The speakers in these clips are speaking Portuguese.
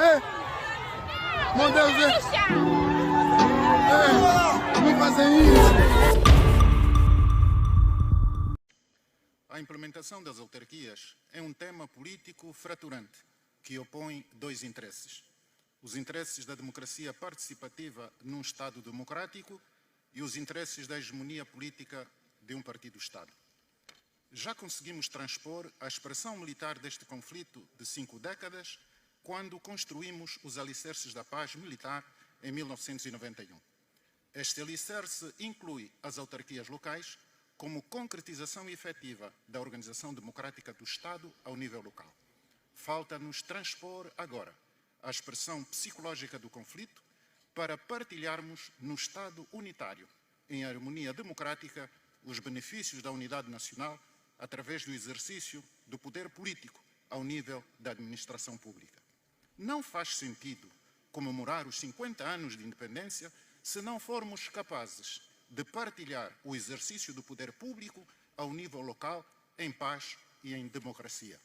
Meu Deus, não fazem isso. A implementação das autarquias é um tema político fraturante que opõe dois interesses. Os interesses da democracia participativa num Estado democrático e os interesses da hegemonia política de um partido-Estado. Já conseguimos transpor a expressão militar deste conflito de 5 décadas quando construímos os alicerces da paz militar em 1991. Este alicerce inclui as autarquias locais como concretização efetiva da organização democrática do Estado ao nível local. Falta-nos transpor agora a expressão psicológica do conflito para partilharmos no Estado unitário, em harmonia democrática, os benefícios da unidade nacional através do exercício do poder político ao nível da administração pública. Não faz sentido comemorar os 50 anos de independência se não formos capazes de partilhar o exercício do poder público ao nível local, em paz e em democracia.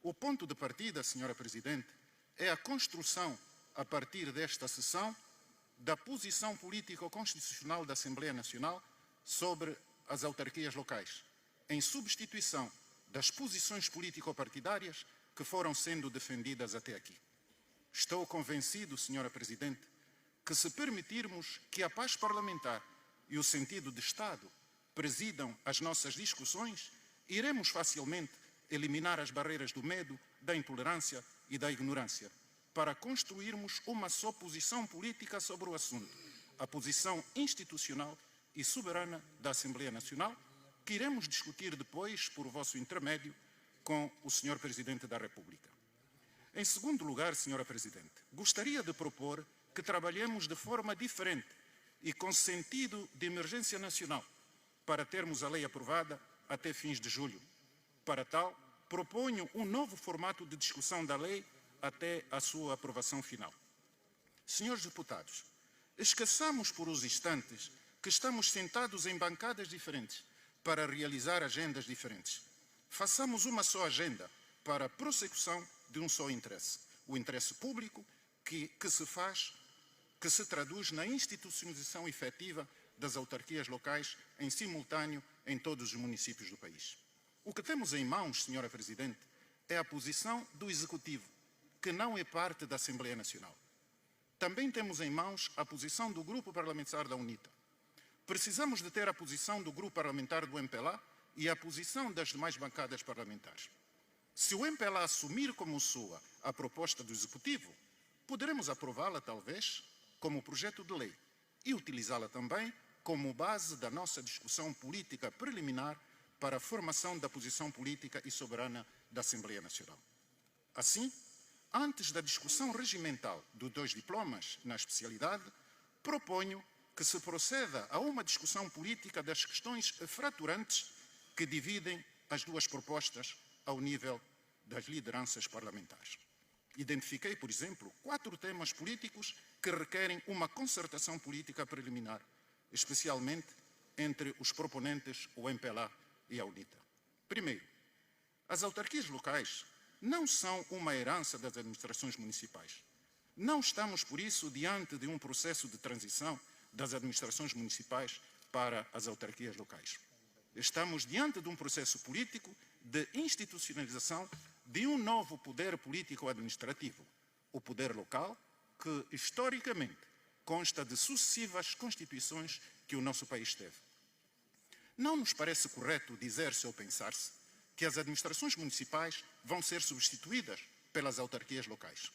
O ponto de partida, Senhora Presidente, é a construção, a partir desta sessão, da posição político-constitucional da Assembleia Nacional sobre as autarquias locais, em substituição das posições político-partidárias que foram sendo defendidas até aqui. Estou convencido, Senhora Presidente, que se permitirmos que a paz parlamentar e o sentido de Estado presidam as nossas discussões, iremos facilmente eliminar as barreiras do medo, da intolerância e da ignorância, para construirmos uma só posição política sobre o assunto, a posição institucional e soberana da Assembleia Nacional, que iremos discutir depois, por vosso intermédio, com o Sr. Presidente da República. Em segundo lugar, Sra. Presidente, gostaria de propor que trabalhemos de forma diferente e com sentido de emergência nacional para termos a lei aprovada até fins de julho. Para tal, proponho um novo formato de discussão da lei até a sua aprovação final. Senhores deputados, esqueçamos por uns instantes que estamos sentados em bancadas diferentes para realizar agendas diferentes. Façamos uma só agenda para a prossecução de um só interesse, o interesse público que se traduz na institucionalização efetiva das autarquias locais em simultâneo em todos os municípios do país. O que temos em mãos, Senhora Presidente, é a posição do Executivo, que não é parte da Assembleia Nacional. Também temos em mãos a posição do Grupo Parlamentar da UNITA. Precisamos de ter a posição do Grupo Parlamentar do MPLA e a posição das demais bancadas parlamentares. Se o MPLA assumir como sua a proposta do Executivo, poderemos aprová-la, talvez, como projeto de lei e utilizá-la também como base da nossa discussão política preliminar para a formação da posição política e soberana da Assembleia Nacional. Assim, antes da discussão regimental dos 2 diplomas na especialidade, proponho que se proceda a uma discussão política das questões fraturantes que dividem as duas propostas ao nível das lideranças parlamentares. Identifiquei, por exemplo, 4 temas políticos que requerem uma concertação política preliminar, especialmente entre os proponentes, o MPLA e a UNITA. Primeiro, as autarquias locais não são uma herança das administrações municipais. Não estamos, por isso, diante de um processo de transição das administrações municipais para as autarquias locais. Estamos diante de um processo político de institucionalização de um novo poder político-administrativo, o poder local, que historicamente consta de sucessivas constituições que o nosso país teve. Não nos parece correto dizer-se ou pensar-se que as administrações municipais vão ser substituídas pelas autarquias locais,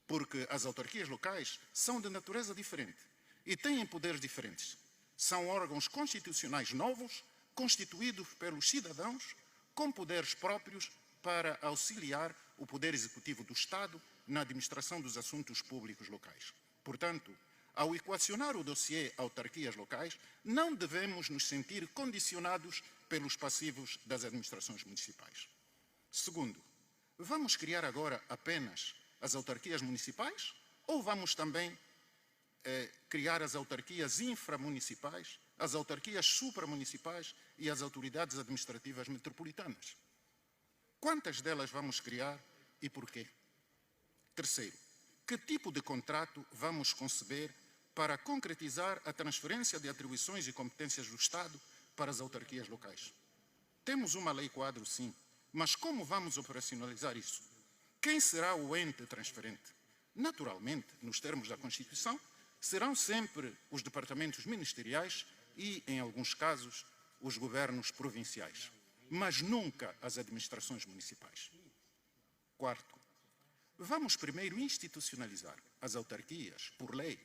porque as autarquias locais são de natureza diferente e têm poderes diferentes. São órgãos constitucionais novos, constituídos pelos cidadãos, com poderes próprios para auxiliar o Poder Executivo do Estado na administração dos assuntos públicos locais. Portanto, ao equacionar o dossiê autarquias locais, não devemos nos sentir condicionados pelos passivos das administrações municipais. Segundo, vamos criar agora apenas as autarquias municipais ou vamos também criar as autarquias inframunicipais, as autarquias supramunicipais e as autoridades administrativas metropolitanas? Quantas delas vamos criar e porquê? Terceiro, que tipo de contrato vamos conceber para concretizar a transferência de atribuições e competências do Estado para as autarquias locais? Temos uma lei quadro, sim, mas como vamos operacionalizar isso? Quem será o ente transferente? Naturalmente, nos termos da Constituição, serão sempre os departamentos ministeriais e, em alguns casos, os governos provinciais, mas nunca as administrações municipais. Quarto, vamos primeiro institucionalizar as autarquias, por lei,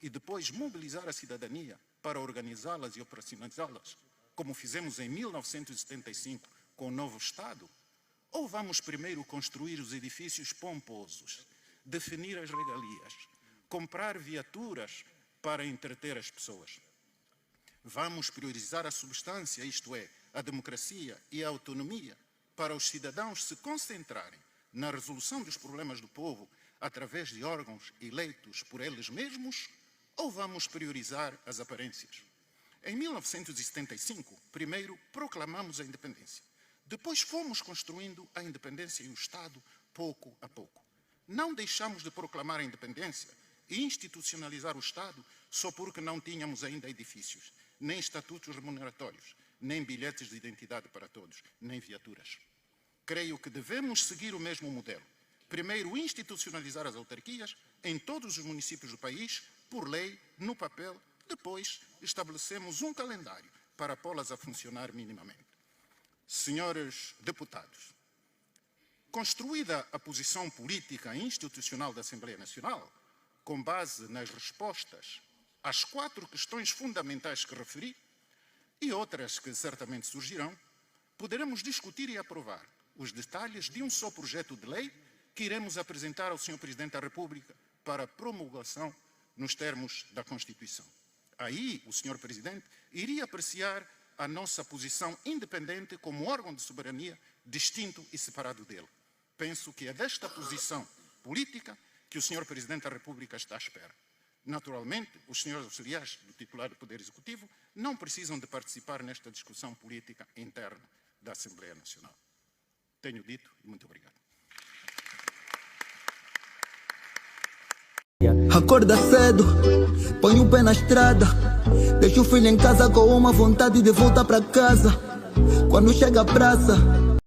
e depois mobilizar a cidadania para organizá-las e operacionalizá-las, como fizemos em 1975 com o novo Estado? Ou vamos primeiro construir os edifícios pomposos, definir as regalias, comprar viaturas para entreter as pessoas? Vamos priorizar a substância, isto é, a democracia e a autonomia, para os cidadãos se concentrarem na resolução dos problemas do povo através de órgãos eleitos por eles mesmos? Ou vamos priorizar as aparências? Em 1975, primeiro proclamamos a independência. Depois fomos construindo a independência e o Estado pouco a pouco. Não deixamos de proclamar a independência e institucionalizar o Estado só porque não tínhamos ainda edifícios, nem estatutos remuneratórios, nem bilhetes de identidade para todos, nem viaturas. Creio que devemos seguir o mesmo modelo. Primeiro, institucionalizar as autarquias em todos os municípios do país, por lei, no papel. Depois, estabelecemos um calendário para pô-las a funcionar minimamente. Senhores deputados, construída a posição política e institucional da Assembleia Nacional, com base nas respostas às 4 questões fundamentais que referi e outras que certamente surgirão, poderemos discutir e aprovar os detalhes de um só projeto de lei que iremos apresentar ao Sr. Presidente da República para promulgação nos termos da Constituição. Aí, o Sr. Presidente iria apreciar a nossa posição independente como órgão de soberania distinto e separado dele. Penso que é desta posição política que o Sr. Presidente da República está à espera. Naturalmente, os senhores auxiliares do titular do Poder Executivo não precisam de participar nesta discussão política interna da Assembleia Nacional. Tenho dito e muito obrigado. Acorda cedo, põe o pé na estrada, deixa o filho em casa com uma vontade de voltar pra casa. Quando chega a praça,